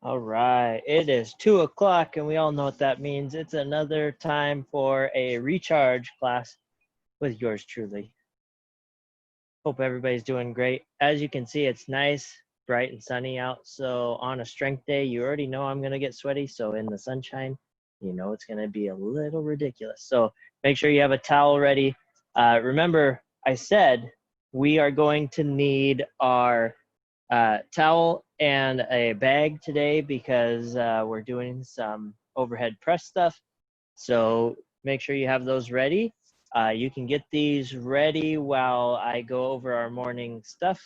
All right, it is 2 o'clock, and we all know what that means. It's another time for a recharge class with yours truly. Hope everybody's doing great. As you can see, it's nice, bright, and sunny out. So, on a strength day, you already know I'm going to get sweaty. So, in the sunshine, you know it's going to be a little ridiculous. So, make sure you have a towel ready. Remember, I said we are going to need our towel and a bag today because we're doing some overhead press stuff. So make sure you have those ready. You can get these ready while I go over our morning stuff.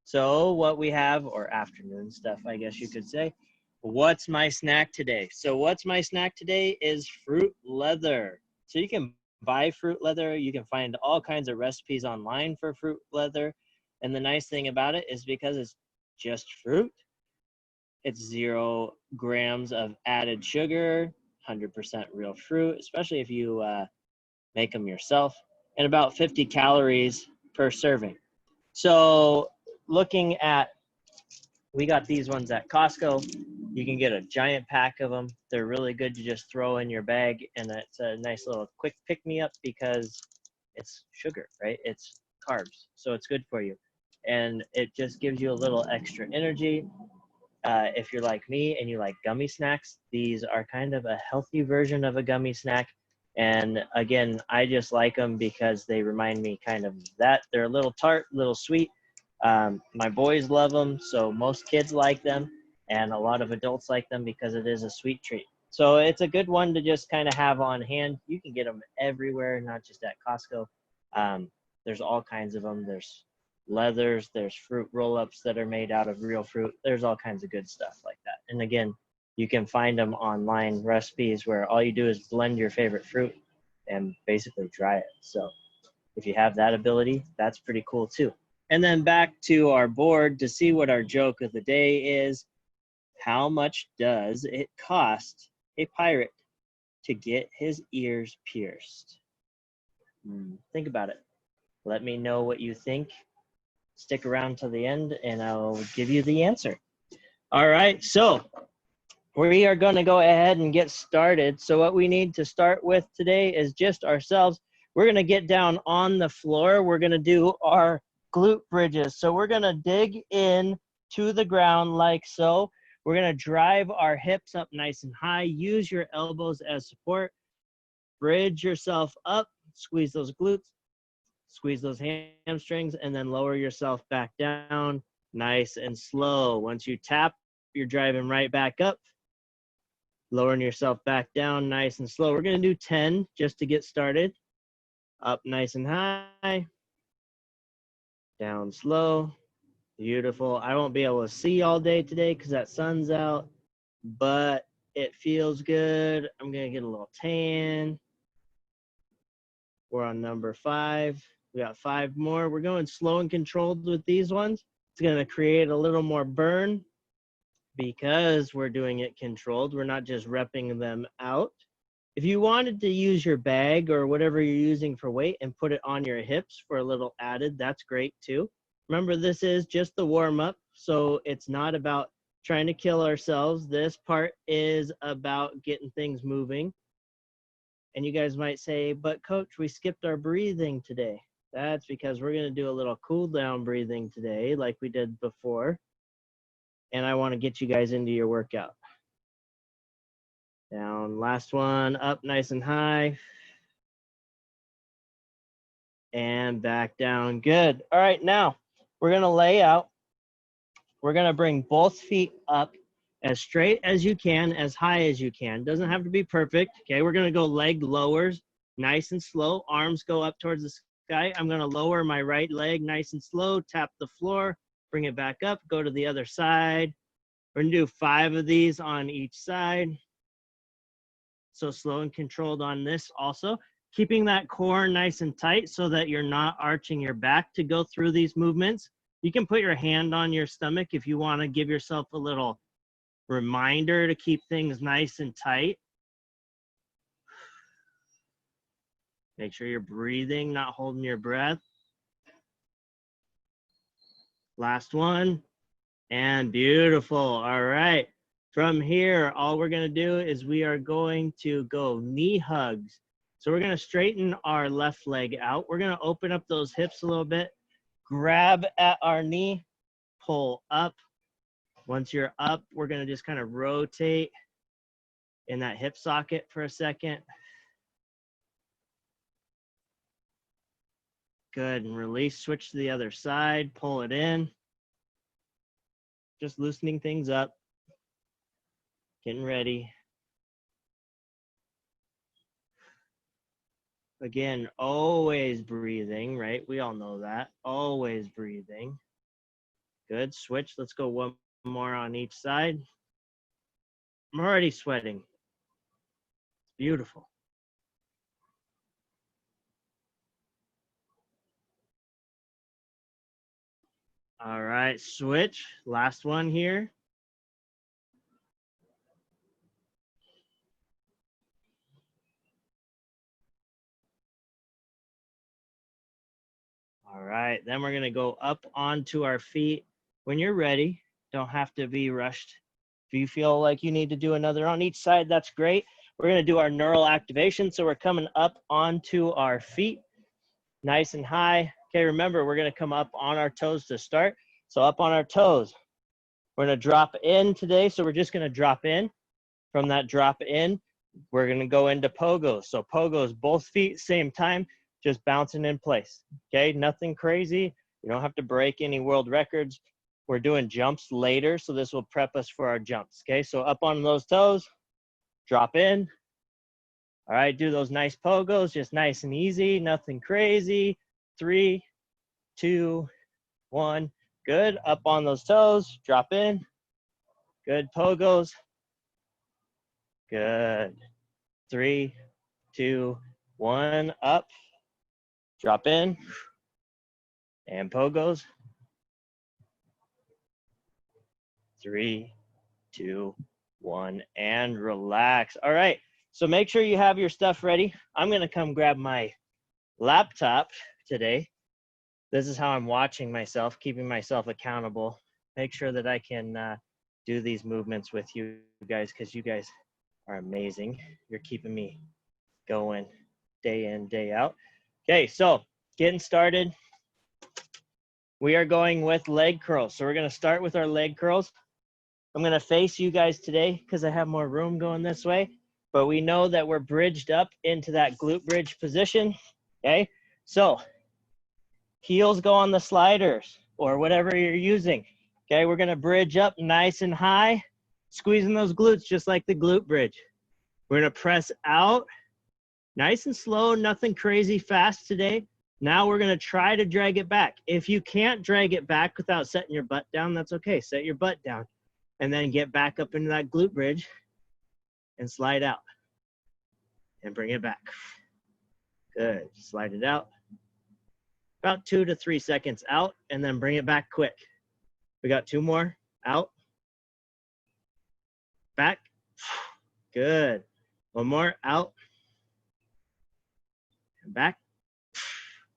So what we have, or afternoon stuff, I guess you could say. What's my snack today? So what's my snack today is fruit leather. So you can buy fruit leather. You can find all kinds of recipes online for fruit leather. And the nice thing about it is because it's just fruit, it's 0 grams of added sugar, 100% real fruit, especially if you make them yourself, and about 50 calories per serving. So looking at, we got these ones at Costco. You can get a giant pack of them. They're really good to just throw in your bag, and it's a nice little quick pick-me-up because it's sugar, right? It's carbs, so it's good for you. And it just gives you a little extra energy. If you're like me and you like gummy snacks, these are kind of a healthy version of a gummy snack. And again, I just like them because they remind me kind of that. They're a little tart, a little sweet. My boys love them, so most kids like them, and a lot of adults like them because it is a sweet treat. So it's a good one to just kind of have on hand. You can get them everywhere, not just at Costco. There's all kinds of them. There's leathers, there's fruit roll-ups that are made out of real fruit. There's all kinds of good stuff like that. And again, you can find them online recipes where all you do is blend your favorite fruit and basically dry it. So if you have that ability, that's pretty cool too. And then back to our board to see what our joke of the day is. How much does it cost a pirate to get his ears pierced? Think about it. Let me know what you think. Stick around till the end and I'll give you the answer. All right, so we are going to go ahead and get started. So what we need to start with today is just ourselves. We're going to get down on the floor. We're going to do our glute bridges. So we're going to dig in to the ground like so. We're going to drive our hips up nice and high. Use your elbows as support. Bridge yourself up. Squeeze those glutes. Squeeze those hamstrings, and then lower yourself back down nice and slow. Once you tap, you're driving right back up. Lowering yourself back down nice and slow. We're going to do 10 just to get started. Up nice and high. Down slow. Beautiful. I won't be able to see all day today because that sun's out, but it feels good. I'm going to get a little tan. We're on number 5. We got 5 more. We're going slow and controlled with these ones. It's going to create a little more burn because we're doing it controlled. We're not just repping them out. If you wanted to use your bag or whatever you're using for weight and put it on your hips for a little added, that's great too. Remember, this is just the warm up, so it's not about trying to kill ourselves. This part is about getting things moving. And you guys might say, but coach, we skipped our breathing today. That's because we're going to do a little cool down breathing today like we did before. And I want to get you guys into your workout. Down, last one, up nice and high. And back down, good. All right, now we're going to lay out. We're going to bring both feet up as straight as you can, as high as you can. Doesn't have to be perfect, okay? We're going to go leg lowers, nice and slow. Arms go up towards the sky. I'm going to lower my right leg nice and slow, tap the floor, bring it back up, go to the other side. We're going to do 5 of these on each side. So slow and controlled on this also. Keeping that core nice and tight so that you're not arching your back to go through these movements. You can put your hand on your stomach if you want to give yourself a little reminder to keep things nice and tight. Make sure you're breathing, not holding your breath. Last one. And beautiful. All right. From here, all we're gonna do is we are going to go knee hugs. So we're gonna straighten our left leg out. We're gonna open up those hips a little bit, grab at our knee, pull up. Once you're up, we're gonna just kind of rotate in that hip socket for a second. Good, and release, switch to the other side, pull it in. Just loosening things up, getting ready. Again, always breathing, right? We all know that, always breathing. Good, switch, let's go one more on each side. I'm already sweating. It's beautiful. All right, switch, last one here. All right, then we're gonna go up onto our feet. When you're ready, don't have to be rushed. If you feel like you need to do another on each side, that's great. We're gonna do our neural activation. So we're coming up onto our feet, nice and high. Okay, remember, we're gonna come up on our toes to start. So up on our toes, we're gonna drop in today. So we're just gonna drop in. From that drop in, we're gonna go into pogos. So pogos, both feet, same time, just bouncing in place. Okay, nothing crazy. You don't have to break any world records. We're doing jumps later, so this will prep us for our jumps. Okay, so up on those toes, drop in. All right, do those nice pogos, just nice and easy, nothing crazy. 3, 2, 1. Good, up on those toes, drop in. Good, pogos. Good. 3, 2, 1, up. Drop in. And pogos. 3, 2, 1, and relax. All right, so make sure you have your stuff ready. I'm gonna come grab my laptop today. This is how I'm watching myself, keeping myself accountable. Make sure that I can do these movements with you guys, because you guys are amazing. You're keeping me going day in, day out. Okay, so getting started. We are going with leg curls. So we're gonna start with our leg curls. I'm gonna face you guys today because I have more room going this way, but we know that we're bridged up into that glute bridge position, okay? So heels go on the sliders or whatever you're using, okay? We're gonna bridge up nice and high, squeezing those glutes just like the glute bridge. We're gonna press out, nice and slow, nothing crazy fast today. Now we're gonna try to drag it back. If you can't drag it back without setting your butt down, that's okay, set your butt down. And then get back up into that glute bridge and slide out and bring it back. Good, slide it out. About 2 to 3 seconds out and then bring it back quick. We got 2 more, out, back, good. 1 more, out, and back,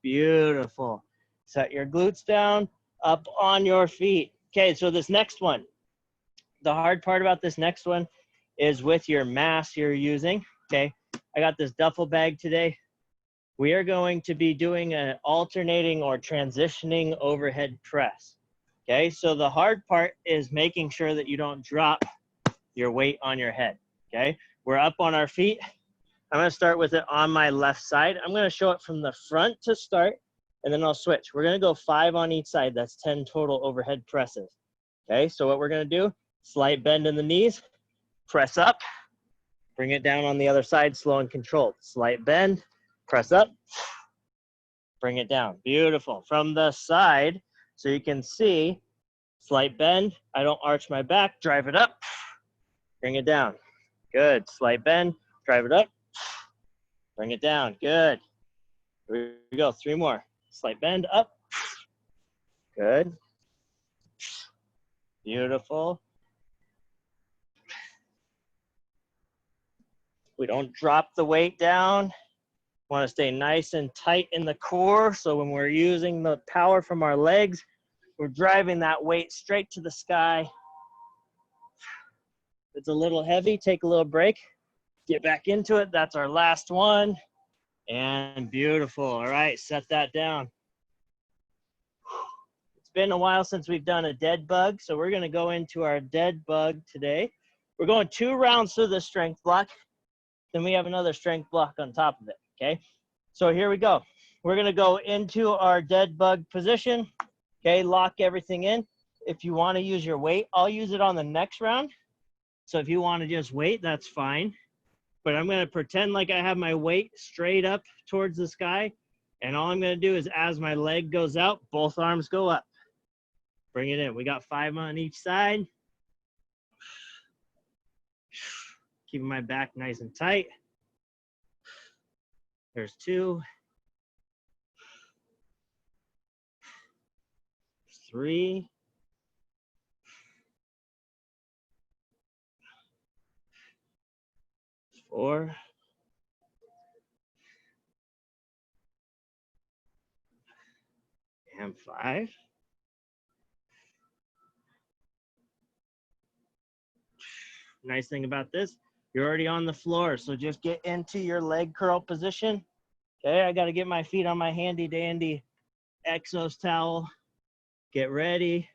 beautiful. Set your glutes down, up on your feet. Okay, so this next one, the hard part about this next one is with your mass you're using, okay? I got this duffel bag today. We are going to be doing an alternating or transitioning overhead press, okay? So the hard part is making sure that you don't drop your weight on your head, okay? We're up on our feet. I'm gonna start with it on my left side. I'm gonna show it from the front to start, and then I'll switch. We're gonna go 5 on each side. That's 10 total overhead presses, okay? So what we're gonna do, slight bend in the knees, press up, bring it down on the other side, slow and controlled. Slight bend, press up, bring it down. Beautiful. From the side, so you can see, slight bend, I don't arch my back, drive it up, bring it down. Good. Slight bend, drive it up, bring it down. Good. Here we go. 3 more. Slight bend, up. Good. Beautiful. We don't drop the weight down. Want to stay nice and tight in the core, so when we're using the power from our legs, we're driving that weight straight to the sky. If it's a little heavy, take a little break, get back into it. That's our last one. And beautiful. All right, set that down. It's been a while since we've done a dead bug, so we're gonna go into our dead bug today. We're going 2 rounds through the strength block. Then we have another strength block on top of it, okay? So here we go. We're gonna go into our dead bug position, okay? Lock everything in. If you wanna use your weight, I'll use it on the next round. So if you wanna just wait, that's fine. But I'm gonna pretend like I have my weight straight up towards the sky. And all I'm gonna do is as my leg goes out, both arms go up. Bring it in. We got 5 on each side. Keeping my back nice and tight. There's 2. 3. 4. And 5. Nice thing about this, you're already on the floor, so just get into your leg curl position. Okay, I got to get my feet on my handy dandy Exos towel. Get ready.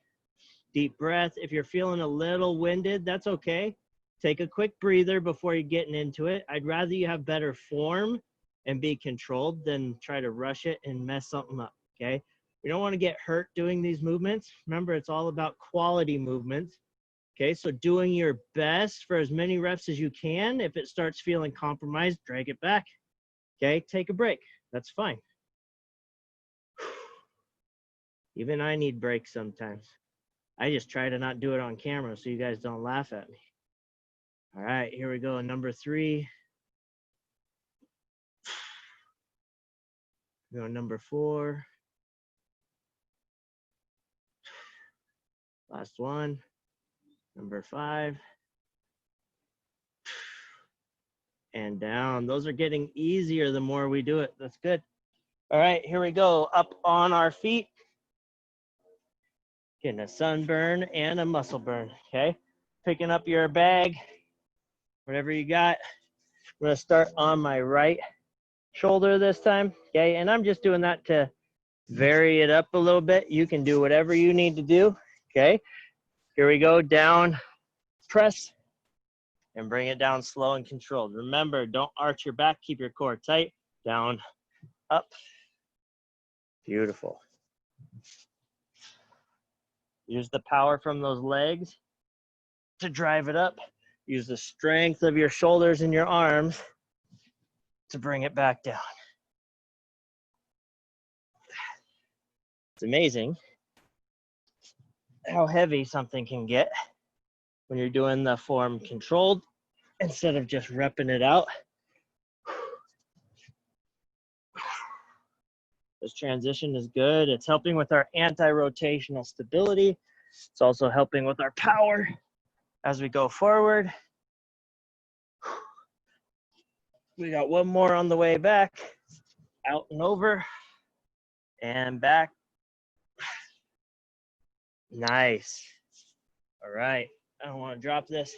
Deep breath. If you're feeling a little winded, that's okay. Take a quick breather before you're getting into it. I'd rather you have better form and be controlled than try to rush it and mess something up, okay? We don't want to get hurt doing these movements. Remember, it's all about quality movements. Okay, so doing your best for as many reps as you can. If it starts feeling compromised, drag it back. Okay, take a break. That's fine. Even I need breaks sometimes. I just try to not do it on camera so you guys don't laugh at me. All right, here we go. Number 3. Go number 4. Last one. Number 5. And down. Those are getting easier the more we do it. That's good. All right, here we go. Up on our feet. Getting a sunburn and a muscle burn, okay? Picking up your bag, whatever you got. I'm gonna start on my right shoulder this time, okay? And I'm just doing that to vary it up a little bit. You can do whatever you need to do, okay? Here we go, down, press, and bring it down slow and controlled. Remember, don't arch your back, keep your core tight. Down, up, beautiful. Use the power from those legs to drive it up. Use the strength of your shoulders and your arms to bring it back down. It's amazing how heavy something can get when you're doing the form controlled instead of just repping it out. This transition is good. It's helping with our anti-rotational stability. It's also helping with our power as we go forward. We got one more on the way back. Out and over and back. Nice. All right. I don't want to drop this.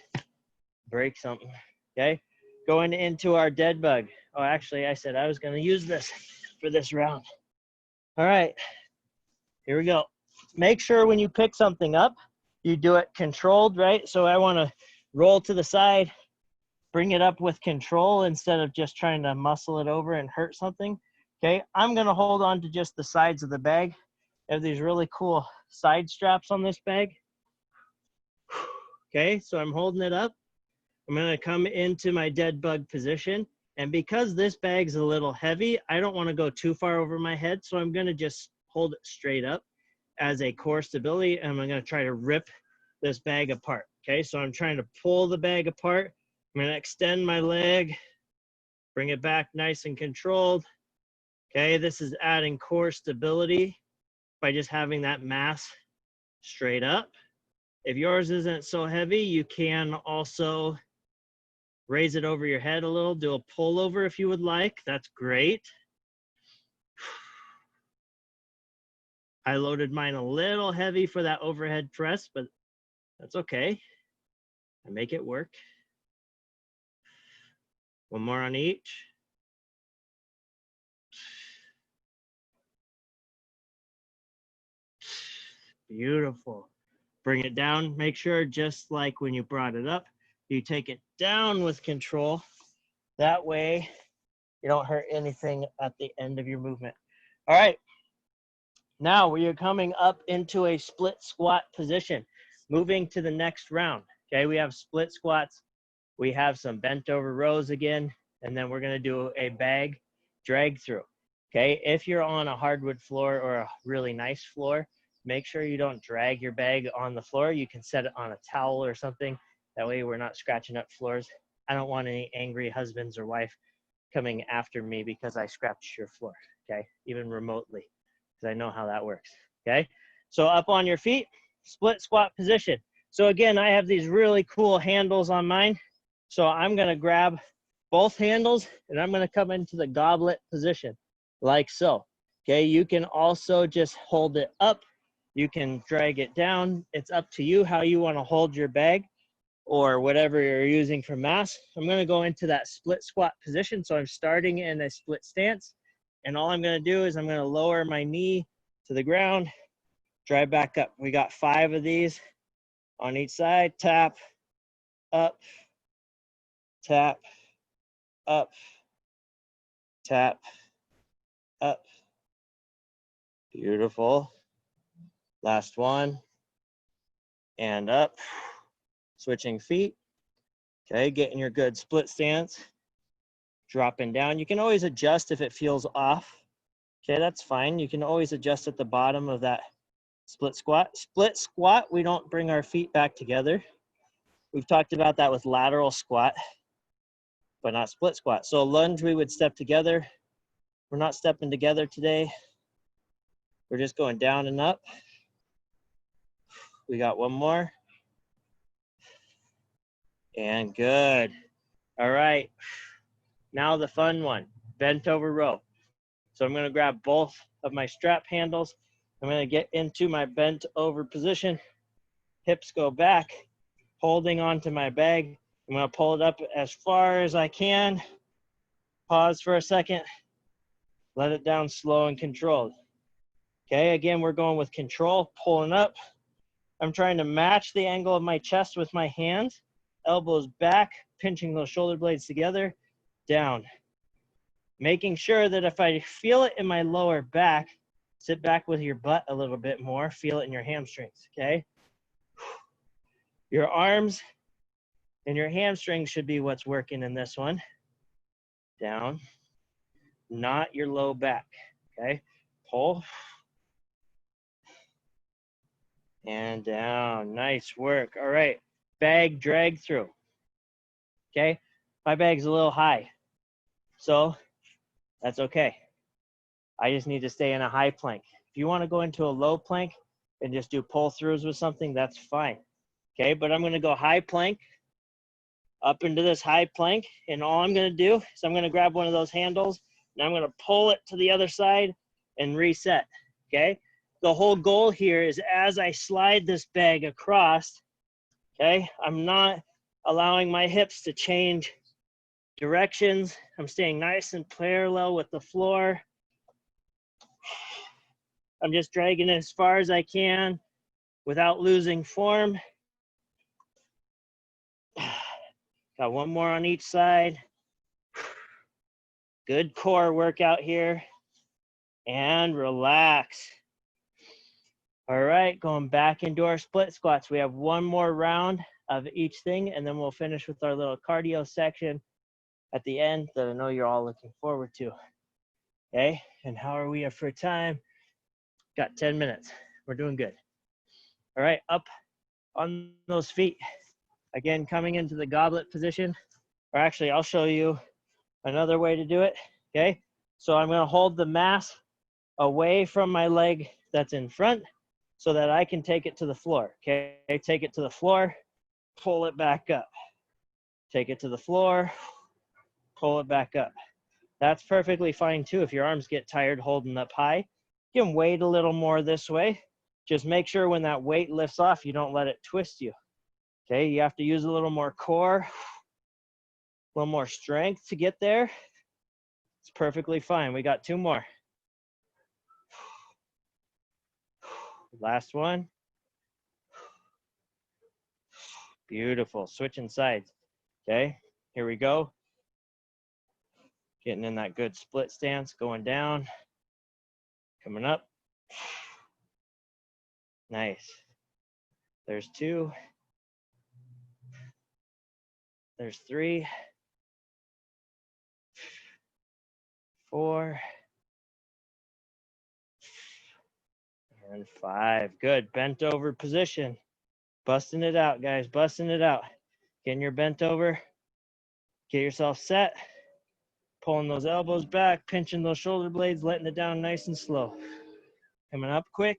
Break something. Okay. Going into our dead bug. Oh, actually, I said I was going to use this for this round. All right. Here we go. Make sure when you pick something up, you do it controlled, right? So I want to roll to the side, bring it up with control instead of just trying to muscle it over and hurt something. Okay, I'm gonna hold on to just the sides of the bag. I have these really cool side straps on this bag. Okay, so I'm holding it up. I'm gonna come into my dead bug position. And because this bag's a little heavy, I don't wanna go too far over my head. So I'm gonna just hold it straight up as a core stability. And I'm gonna try to rip this bag apart. Okay, so I'm trying to pull the bag apart. I'm gonna extend my leg, bring it back nice and controlled. Okay, this is adding core stability by just having that mass straight up. If yours isn't so heavy, you can also raise it over your head a little, do a pullover if you would like. That's great. I loaded mine a little heavy for that overhead press, but that's okay. and make it work. One more on each. Beautiful. Bring it down. Make sure, just like when you brought it up, you take it down with control. That way, you don't hurt anything at the end of your movement. All right. Now we are coming up into a split squat position, moving to the next round. Okay, we have split squats. We have some bent over rows again, and then we're going to do a bag drag through. Okay, if you're on a hardwood floor or a really nice floor, make sure you don't drag your bag on the floor. You can set it on a towel or something. That way we're not scratching up floors. I don't want any angry husbands or wife coming after me because I scratched your floor, okay, even remotely, because I know how that works, okay? So up on your feet, split squat position. So again, I have these really cool handles on mine. So I'm gonna grab both handles and I'm gonna come into the goblet position, like so, okay? You can also just hold it up. You can drag it down. It's up to you how you wanna hold your bag or whatever you're using for mass. I'm gonna go into that split squat position. So I'm starting in a split stance. And all I'm gonna do is I'm gonna lower my knee to the ground, drive back up. We got 5 of these on each side. Tap, up, tap, up, tap, up. Beautiful. Last one. And up. Switching feet. Okay, getting your good split stance. Dropping down. You can always adjust if it feels off. Okay, that's fine. You can always adjust at the bottom of that split squat. Split squat, we don't bring our feet back together. We've talked about that with lateral squat, but not split squat. So lunge, we would step together. We're not stepping together today. We're just going down and up. We got one more. And good. All right. Now the fun one, bent over row. So I'm gonna grab both of my strap handles. I'm gonna get into my bent over position. Hips go back, holding onto my bag. I'm gonna pull it up as far as I can. Pause for a second. Let it down slow and controlled. Okay, again, we're going with control, pulling up. I'm trying to match the angle of my chest with my hands. Elbows back, pinching those shoulder blades together, down. Making sure that if I feel it in my lower back, sit back with your butt a little bit more, feel it in your hamstrings, okay? Your arms and your hamstrings should be what's working in this one. Down, not your low back, okay? Pull. And down, nice work. All right, bag drag through, okay? My bag's a little high, so that's okay. I just need to stay in a high plank. If you wanna go into a low plank and just do pull throughs with something, that's fine, okay? But I'm gonna go high plank, up into this high plank, and all I'm gonna do is I'm gonna grab one of those handles and I'm gonna pull it to the other side and reset, okay? The whole goal here is as I slide this bag across, okay, I'm not allowing my hips to change directions. I'm staying nice and parallel with the floor. I'm just dragging it as far as I can without losing form. Got one more on each side. Good core workout here. And relax. All right, going back into our split squats. We have one more round of each thing, and then we'll finish with our little cardio section at the end that I know you're all looking forward to. Okay, and how are we up for time? Got 10 minutes. We're doing good. All right, up on those feet. Again, coming into the goblet position, or actually I'll show you another way to do it, okay? So I'm gonna hold the mass away from my leg that's in front so that I can take it to the floor, okay? Take it to the floor, pull it back up. Take it to the floor, pull it back up. That's perfectly fine too if your arms get tired holding up high. You can weight a little more this way. Just make sure when that weight lifts off, you don't let it twist you, Okay, you have to use a little more core, a little more strength to get there. It's perfectly fine. We got 2 more. Last one. Beautiful. Switching sides. Okay, here we go. Getting in that good split stance, going down, coming up. Nice. There's 2. There's 3. 4. And 5. Good. Bent over position. Busting it out, guys. Busting it out. Getting your bent over. Get yourself set. Pulling those elbows back, pinching those shoulder blades, letting it down nice and slow. Coming up quick.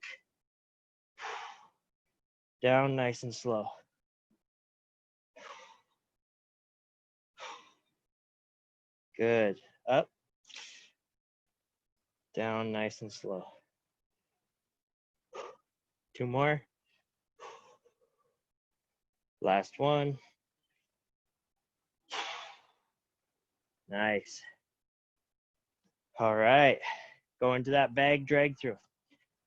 Down nice and slow. Good. Up. Down nice and slow. 2 more. Last one. Nice. All right. Go into that bag drag through.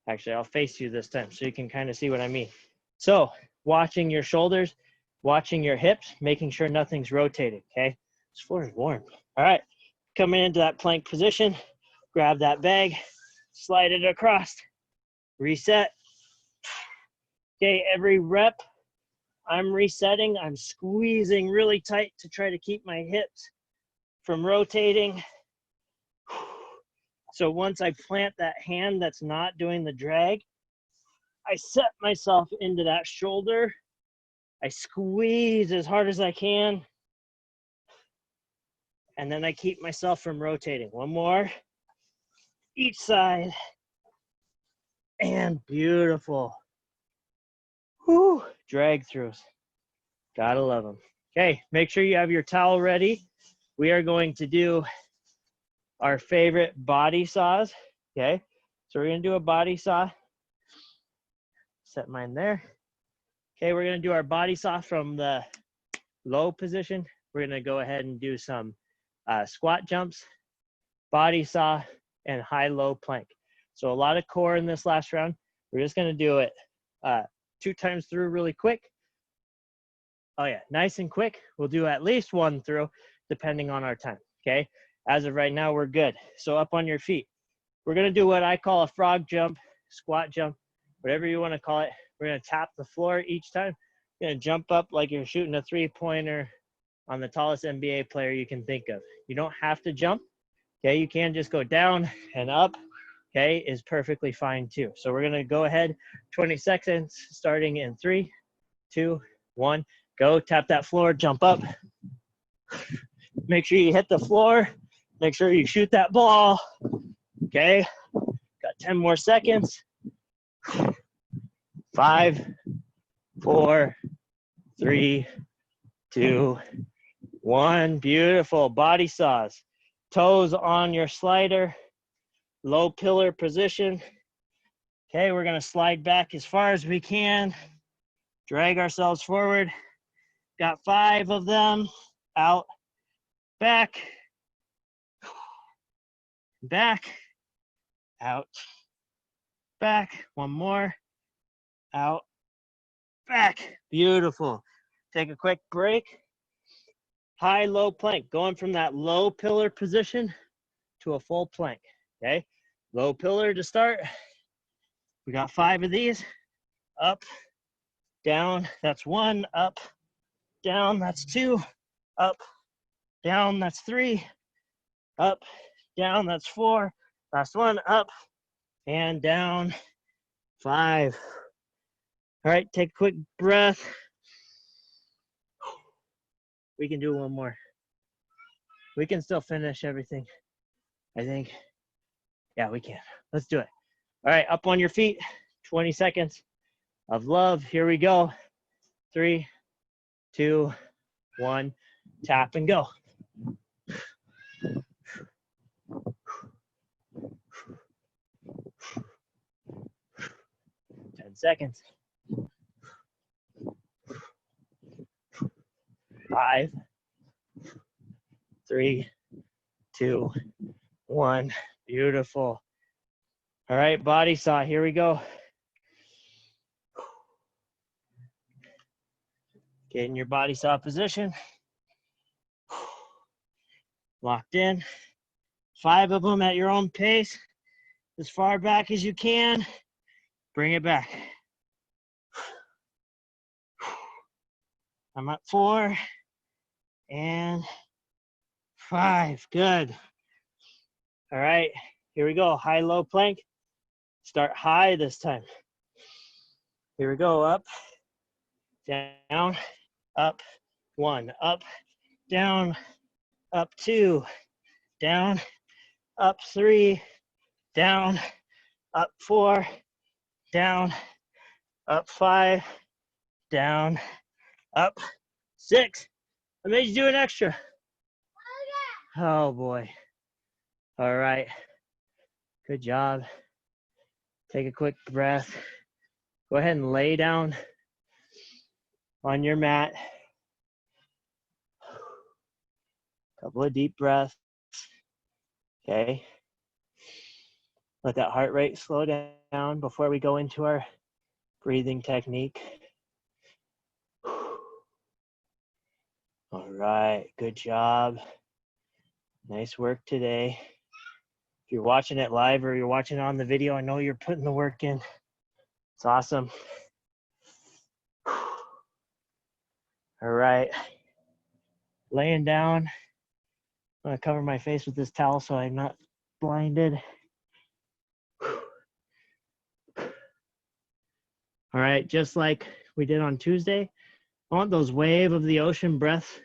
Actually, I'll face you this time so you can kind of see what I mean. So, watching your shoulders, watching your hips, making sure nothing's rotating, okay? This floor is warm. All right. Coming into that plank position, grab that bag, slide it across, reset. Okay, every rep, I'm resetting. I'm squeezing really tight to try to keep my hips from rotating. So once I plant that hand that's not doing the drag, I set myself into that shoulder. I squeeze as hard as I can. And then I keep myself from rotating. One more. Each side. And beautiful. Whew. Drag throughs. Gotta love them. Okay, make sure you have your towel ready. We are going to do our favorite body saws. Okay, so we're gonna do a body saw. Set mine there. Okay, we're gonna do our body saw from the low position. We're gonna go ahead and do some squat jumps, body saw, and high-low plank. So a lot of core in this last round. We're just gonna do it 2 times through really quick. Oh yeah, nice and quick. We'll do at least 1 through depending on our time, okay? As of right now, we're good. So up on your feet. We're gonna do what I call a frog jump, squat jump, whatever you wanna call it. We're gonna tap the floor each time. You're gonna jump up like you're shooting a 3-pointer on the tallest NBA player you can think of. You don't have to jump, okay? You can just go down and up, okay, is perfectly fine too. So we're gonna go ahead, 20 seconds, starting in 3, 2, 1, go. Tap that floor, jump up. Make sure you hit the floor. Make sure you shoot that ball, okay? Got 10 more seconds. 5, 4, 3, 2, 1. Beautiful. Body saws. Toes on your slider. Low pillar position. Okay, we're going to slide back as far as we can. Drag ourselves forward. Got 5 of them. Out. Back. Back. Out. Back. 1 more. Out. Back. Beautiful. Take a quick break. High, low plank. Going from that low pillar position to a full plank. Okay. Low pillar to start. We got 5 of these. Up, down. That's 1. Up, down. That's 2. Up, down. That's 3. Up, down. That's 4. Last one. Up and down. 5. All right. Take a quick breath. We can do 1 more. We can still finish everything, I think. Yeah, we can. Let's do it. All right, up on your feet. 20 seconds of love. Here we go. 3, 2, 1. Tap and go. 10 seconds. 5, 3, 2, 1. Beautiful. All right, body saw, here we go. Get in your body saw position. Locked in. 5 of them at your own pace. As far back as you can. Bring it back. I'm at 4 and 5. Good. All right, here we go. High-low plank. Start high this time. Here we go. Up, down, up, 1, up, down, up 2, down, up 3, down, up 4, down, up 5, down, up 6. I made you do an extra. Oh boy. All right. Good job. Take a quick breath. Go ahead and lay down on your mat. Couple of deep breaths. Okay. Let that heart rate slow down before we go into our breathing technique. All right, good job. Nice work today. If you're watching it live or you're watching it on the video, I know you're putting the work in. It's awesome. All right, laying down. I'm gonna cover my face with this towel so I'm not blinded. All right, just like we did on Tuesday, I want those wave of the ocean breaths.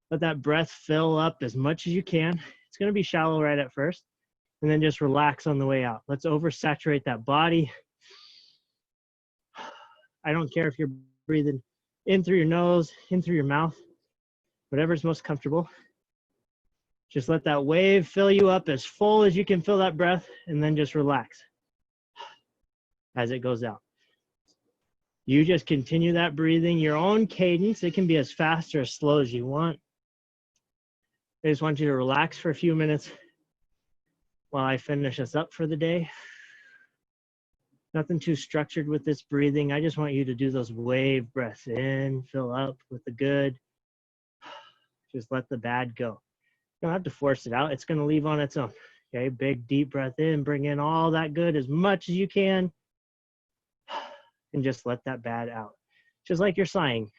Let that breath fill up as much as you can. It's gonna be shallow right at first, and then just relax on the way out. Let's oversaturate that body. I don't care if you're breathing in through your nose, in through your mouth, whatever's most comfortable. Just let that wave fill you up as full as you can fill that breath, and then just relax as it goes out. You just continue that breathing, your own cadence. It can be as fast or as slow as you want. I just want you to relax for a few minutes while I finish us up for the day. Nothing too structured with this breathing. I just want you to do those wave breaths in, fill up with the good. Just let the bad go. You don't have to force it out. It's going to leave on its own. Okay, big deep breath in, bring in all that good as much as you can, and just let that bad out. Just like you're sighing.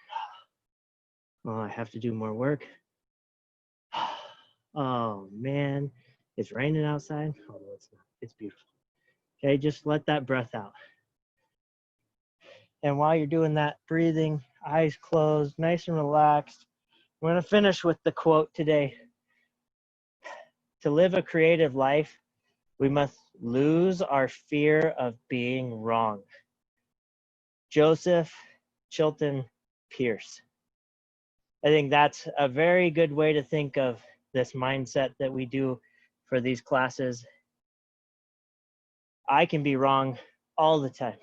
Oh, I have to do more work. Oh man, it's raining outside. Although it's not, it's beautiful. Okay, just let that breath out. And while you're doing that breathing, eyes closed, nice and relaxed, we're going to finish with the quote today. To live a creative life, we must lose our fear of being wrong. Joseph Chilton Pierce. I think that's a very good way to think of this mindset that we do for these classes. I can be wrong all the time.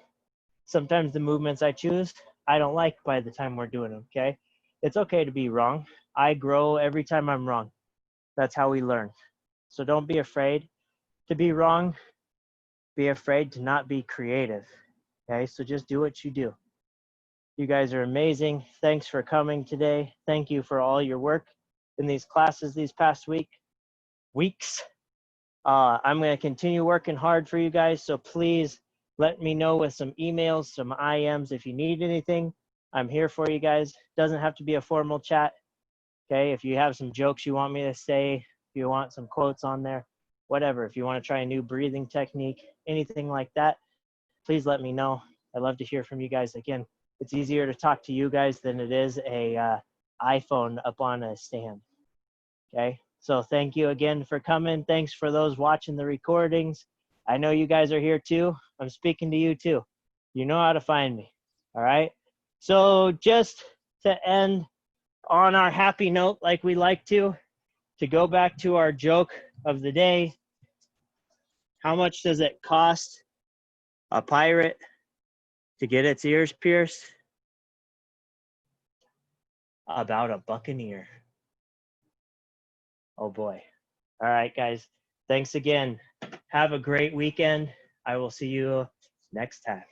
Sometimes the movements I choose, I don't like by the time we're doing them, okay? It's okay to be wrong. I grow every time I'm wrong. That's how we learn. So don't be afraid to be wrong. Be afraid to not be creative, okay? So just do what you do. You guys are amazing. Thanks for coming today. Thank you for all your work in these classes these past weeks. I'm going to continue working hard for you guys, so please let me know with some emails, some IMs if you need anything. I'm here for you guys. Doesn't have to be a formal chat. Okay, if you have some jokes you want me to say, if you want some quotes on there, whatever. If you want to try a new breathing technique, anything like that, please let me know. I'd love to hear from you guys. Again, it's easier to talk to you guys than it is a iPhone up on a stand. Okay, so thank you again for coming. Thanks for those watching the recordings. I know you guys are here too. I'm speaking to you too. You know how to find me. All right. So just to end on our happy note, like we like to go back to our joke of the day. How much does it cost a pirate to get its ears pierced? about a Buccaneer. Oh boy. All right, guys. Thanks again. Have a great weekend. I will see you next time.